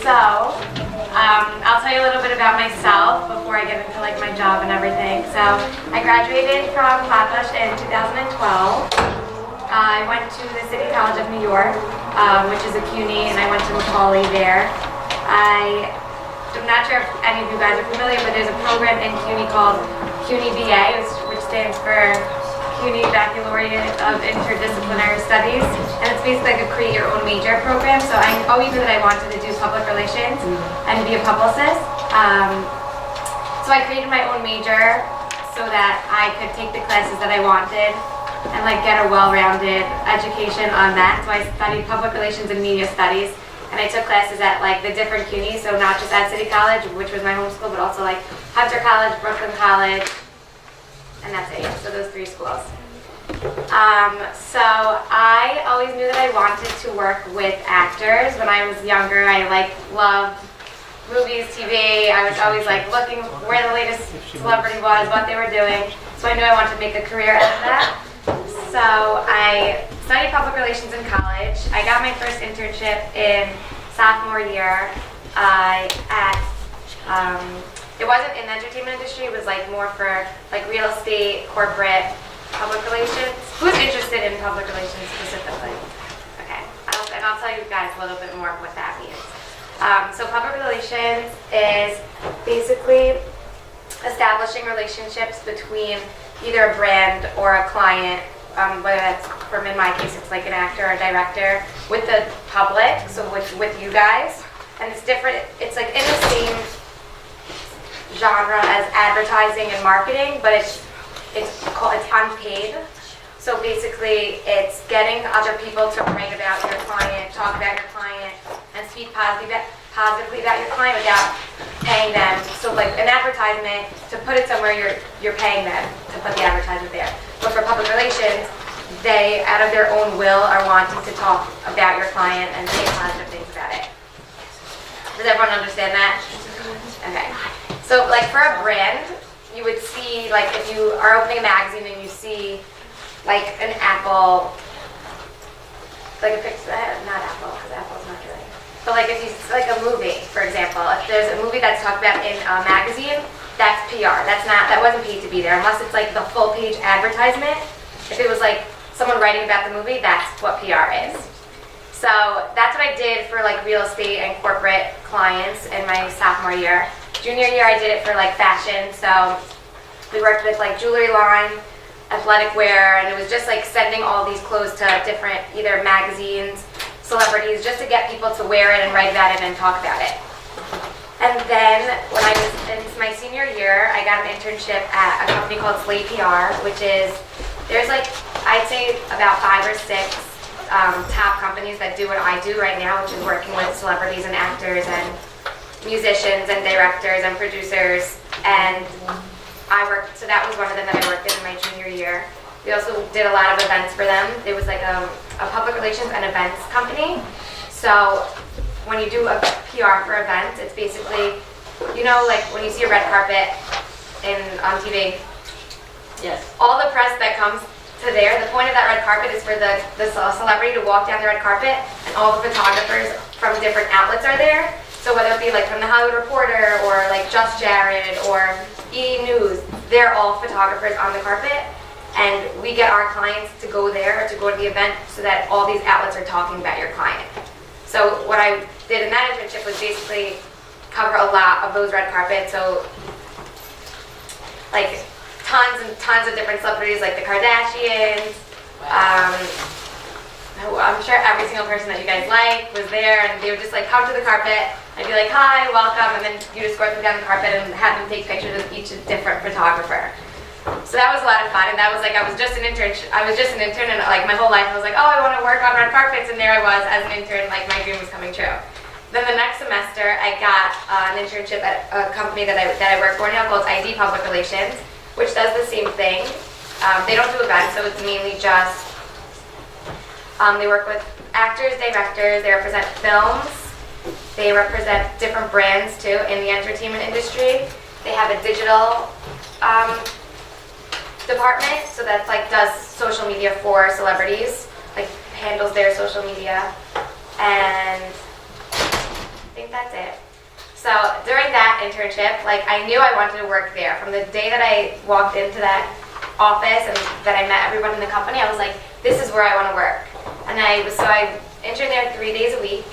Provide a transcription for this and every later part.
I'll tell you a little bit about myself before I get into like my job and everything. So I graduated from Pathfinders in 2012. I went to the City College of New York, which is a CUNY, and I went to Macaulay there. I'm not sure if any of you guys are familiar, but there's a program in CUNY called CUNY BA, which stands for CUNY Baccalaureate of Interdisciplinary Studies, and it's basically like a create your own major program. So I always knew that I wanted to do public relations and be a publicist. So I created my own major so that I could take the classes that I wanted and like get a well-rounded education on that. So I studied public relations and media studies, and I took classes at like the different CUNYs, so not just at City College, which was my home school, but also like Hunter College, Brooklyn College, and that's it. So those three schools. So I always knew that I wanted to work with actors. When I was younger, I loved movies, TV. I was always like looking where the latest celebrity was, what they were doing. So I knew I wanted to make a career out of that. So I studied public relations in college. I got my first internship in sophomore year it wasn't in the entertainment industry, it was like more for like real estate, corporate, public relations. Who's interested in public relations specifically? Okay, and I'll tell you guys a little bit more of what that means. So public relations is basically establishing relationships between either a brand or a client, whether that's, in my case, it's like an actor or a director, with the public, so with you guys. And it's different, it's like in the same genre as advertising and marketing, but it's unpaid. So basically, it's getting other people to write about your client, talk about your client, and speak positively about your client without paying them. So like an advertisement, to put it somewhere, you're paying them to put the advertisement there. But for public relations, they, out of their own will, are wanting to talk about your client and say positive things about it. Does everyone understand that? Okay. So like for a brand, you would see, like if you are opening a magazine and you see like an apple, like a picture, not apple, because apple's not really. But like if you, like a movie, for example, if there's a movie that's talked about in a magazine, that's PR. That wasn't paid to be there, unless it's like the full page advertisement. If it was like someone writing about the movie, that's what PR is. So that's what I did for like real estate and corporate clients in my sophomore year. Junior year, I did it for like fashion. So we worked with like jewelry line, athletic wear, and it was just like sending all these clothes to different either magazines, celebrities, just to get people to wear it and write about it and talk about it. And then when I was in my senior year, I got an internship at a company called Slate PR, which is, there's like, I'd say about 5 or 6 top companies that do what I do right now, which is working with celebrities and actors and musicians and directors and producers. And so that was one of them that I worked in my junior year. We also did a lot of events for them. It was like a public relations and events company. So when you do a PR for events, it's basically, you know, like when you see a red carpet on TV. Yes. All the press that comes to there, the point of that red carpet is for the celebrity to walk down the red carpet, and all the photographers from different outlets are there. So whether it be like from the Hollywood Reporter or like Just Jared or E! News, they're all photographers on the carpet, and we get our clients to go there, to go to the event, so that all these outlets are talking about your client. So what I did in that internship was basically cover a lot of those red carpets. So like tons and tons of different celebrities, like the Kardashians. Wow. I'm sure every single person that you guys like was there, and they would just like come to the carpet. I'd be like, hi, welcome, and then you escort them down the carpet and have them take pictures with each different photographer. So that was a lot of fun, and that was like, I was just an intern, and like my whole life I was like, oh, I want to work on red carpets, and there I was as an intern, like my dream was coming true. Then the next semester, I got an internship at a company that I work for now called ID Public Relations, which does the same thing. They don't do events, so it's mainly just, they work with actors, directors, they represent films, they represent different brands too in the entertainment industry. They have a digital department, so that's like does social media for celebrities, like handles their social media, and I think that's it. So during that internship, like I knew I wanted to work there. From the day that I walked into that office and that I met everyone in the company, I was like, this is where I want to work. And I interned there 3 days a week,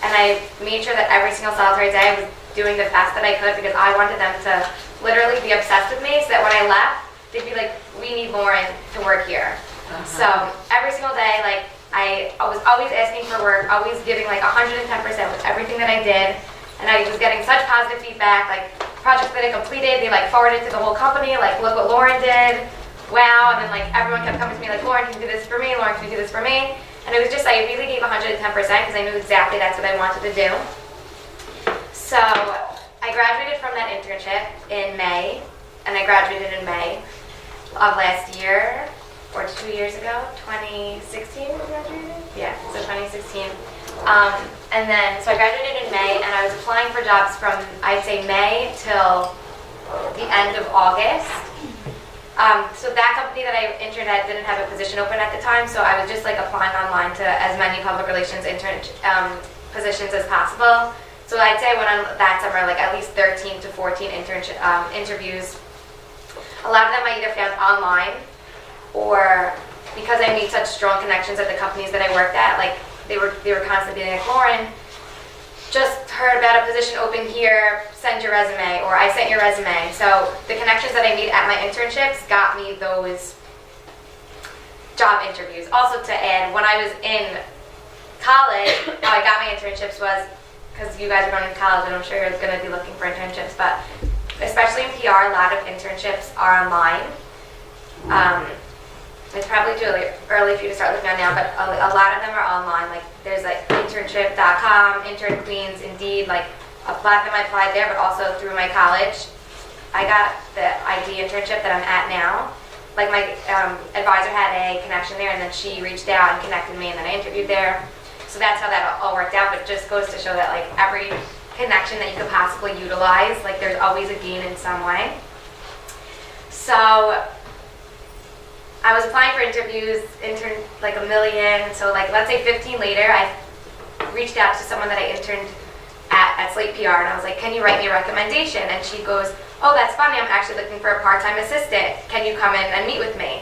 and I made sure that every single solitary day I was doing the best that I could because I wanted them to literally be obsessed with me so that when I left, they'd be like, we need Lauren to work here. So every single day, like I was always asking for work, always giving like 110% with everything that I did. And I was getting such positive feedback, like projects that I completed, they like forwarded to the whole company, like look what Lauren did, wow. And then like everyone kept coming to me like, Lauren, can you do this for me? Lauren, can you do this for me? And it was just, I really gave 110% because I knew exactly that's what I wanted to do. So I graduated from that internship in May, and I graduated in May of last year, or 2 years ago, 2016 I graduated? Yeah, so 2016. And then, so I graduated in May, and I was applying for jobs from, I'd say, May till the end of August. So that company that I interned at didn't have a position open at the time, so I was just like applying online to as many public relations positions as possible. So I'd say I went on that summer like at least 13 to 14 interviews. A lot of them I either found online, or because I made such strong connections at the companies that I worked at, like they were constantly being like, Lauren, just heard about a position open here, send your resume, or I sent your resume. So the connections that I made at my internships got me those job interviews. Also to add, when I was in college, how I got my internships was, because you guys are going to college and I'm sure you're going to be looking for internships, but especially in PR, a lot of internships are online. It's probably too early for you to start looking on now, but a lot of them are online. Like there's like internship.com, Intern Queens, Indeed. Like a lot of them I applied there, but also through my college. I got the ID internship that I'm at now. Like my advisor had a connection there, and then she reached out and connected me, and then I interviewed there. So that's how that all worked out. But it just goes to show that like every connection that you could possibly utilize, like there's always a gain in some way. So I was applying for interviews, interned like a million, so like let's say 15 later, I reached out to someone that I interned at Slate PR, and I was like, can you write me a recommendation? And she goes, oh, that's funny, I'm actually looking for a part-time assistant. Can you come in and meet with me?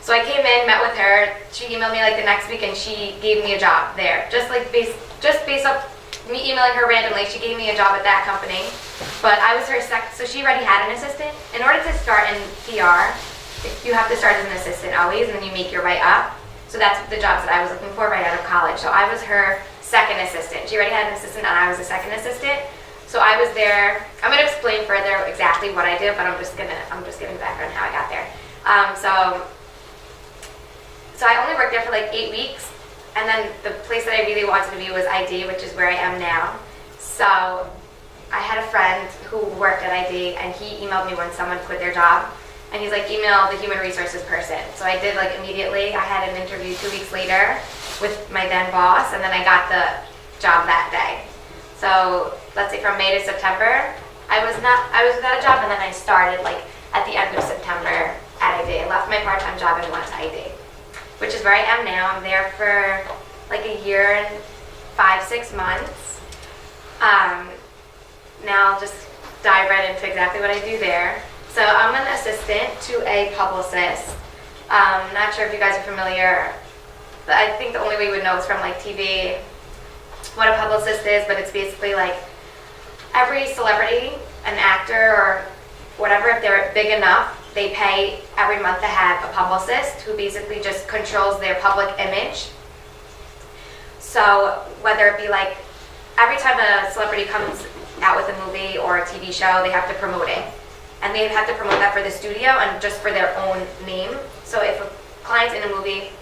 So I came in, met with her, she emailed me like the next week, and she gave me a job there. Just based off me emailing her randomly, she gave me a job at that company. But I was her so she already had an assistant. In order to start in PR, you have to start as an assistant always, and then you make your way up. So that's the jobs that I was looking for right out of college. So I was her second assistant. She already had an assistant, and I was a second assistant. So I was there. I'm going to explain further exactly what I did, but I'm just giving background how I got there. So I only worked there for like 8 weeks, and then the place that I really wanted to be was ID, which is where I am now. So I had a friend who worked at ID, and he emailed me when someone quit their job. And he's like, email the human resources person. So I did like immediately. I had an interview 2 weeks later with my then boss, and then I got the job that day. So let's say from May to September, I was without a job, and then I started like at the end of September at ID. I left my part-time job and went to ID, which is where I am now. I'm there for like a year and 5-6 months. Now I'll just dive right into exactly what I do there. So I'm an assistant to a publicist. Not sure if you guys are familiar, but I think the only way you would know is from like TV, what a publicist is, but it's basically like every celebrity, an actor or whatever, if they're big enough, they pay every month to have a publicist who basically just controls their public image. So whether it be like every time a celebrity comes out with a movie or a TV show, they have to promote it. And they have to promote that for the studio and just for their own name. So if a client's in a movie,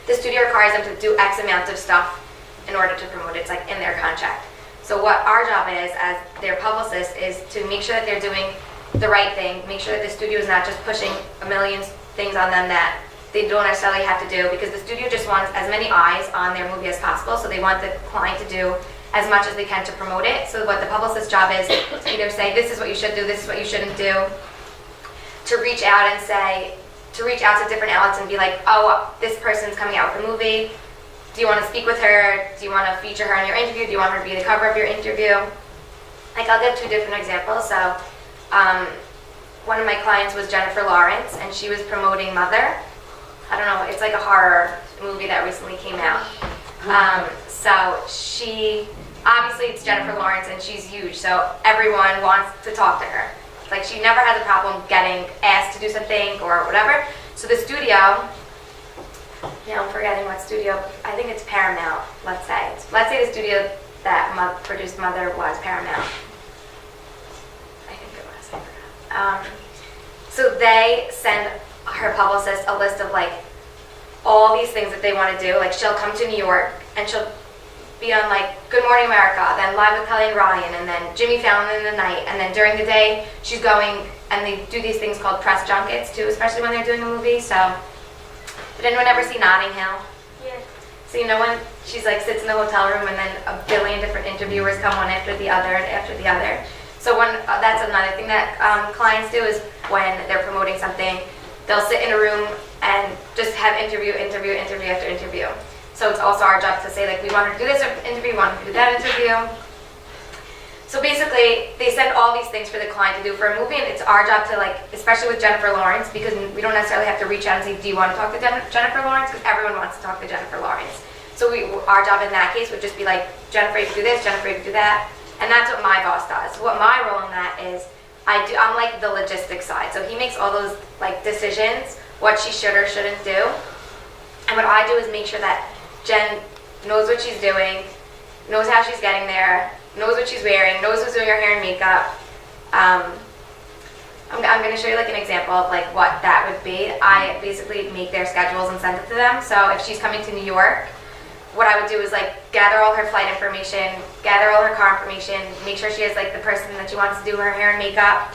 the studio requires them to do X amount of stuff in order to promote it. It's like in their contract. So what our job is as their publicist is to make sure that they're doing the right thing, make sure that the studio is not just pushing a million things on them that they don't necessarily have to do, because the studio just wants as many eyes on their movie as possible, so they want the client to do as much as they can to promote it. So what the publicist's job is to either say, this is what you should do, this is what you shouldn't do, to reach out to different outlets and be like, oh, this person's coming out with a movie, Do you want to speak with her? Do you want to feature her in your interview? Do you want her to be the cover of your interview? Like, I'll give 2 different examples. So, one of my clients was Jennifer Lawrence, and she was promoting Mother. I don't know, it's like a horror movie that recently came out. So she, obviously it's Jennifer Lawrence and she's huge, so everyone wants to talk to her. Like, she never has a problem getting asked to do something or whatever. So the studio, now I'm forgetting what studio, I think it's Paramount, let's say. Let's say the studio that produced Mother was Paramount. I think it was, I forgot. So they send her publicist a list of like all these things that they want to do. Like, she'll come to New York and she'll be on like Good Morning America, then Live with Kelly and Ryan, and then Jimmy Fallon in the night, and then during the day she's going, and they do these things called press junkets too, especially when they're doing a movie. So did anyone ever see Notting Hill? Yeah. So you know when she's like sits in the hotel room and then a billion different interviewers come one after the other and after the other. So when that's another thing that clients do is when they're promoting something, they'll sit in a room and just have interview after interview. So it's also our job to say, like, we want her to do this interview, we want her to do that interview. So basically, they send all these things for the client to do for a movie, and it's our job to, like, especially with Jennifer Lawrence, because we don't necessarily have to reach out and say, do you want to talk to Jennifer Lawrence? Because everyone wants to talk to Jennifer Lawrence. So our job in that case would just be like, Jennifer, you can do this, Jennifer, you can do that. And that's what my boss does. What my role in that is, I'm like the logistics side. So he makes all those like decisions, what she should or shouldn't do. And what I do is make sure that Jen knows what she's doing, knows how she's getting there, knows what she's wearing, knows who's doing her hair and makeup. I'm going to show you like an example of like what that would be. I basically make their schedules and send it to them. So if she's coming to New York, what I would do is like gather all her flight information, gather all her car information, make sure she has like the person that she wants to do her hair and makeup,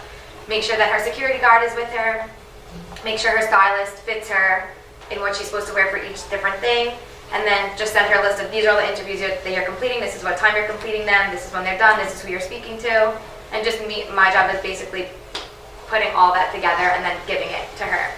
make sure that her security guard is with her, make sure her stylist fits her in what she's supposed to wear for each different thing, and then just send her a list of these are all the interviews that you're completing, this is what time you're completing them, this is when they're done, this is who you're speaking to, and just my job is basically putting all that together and then giving it to her.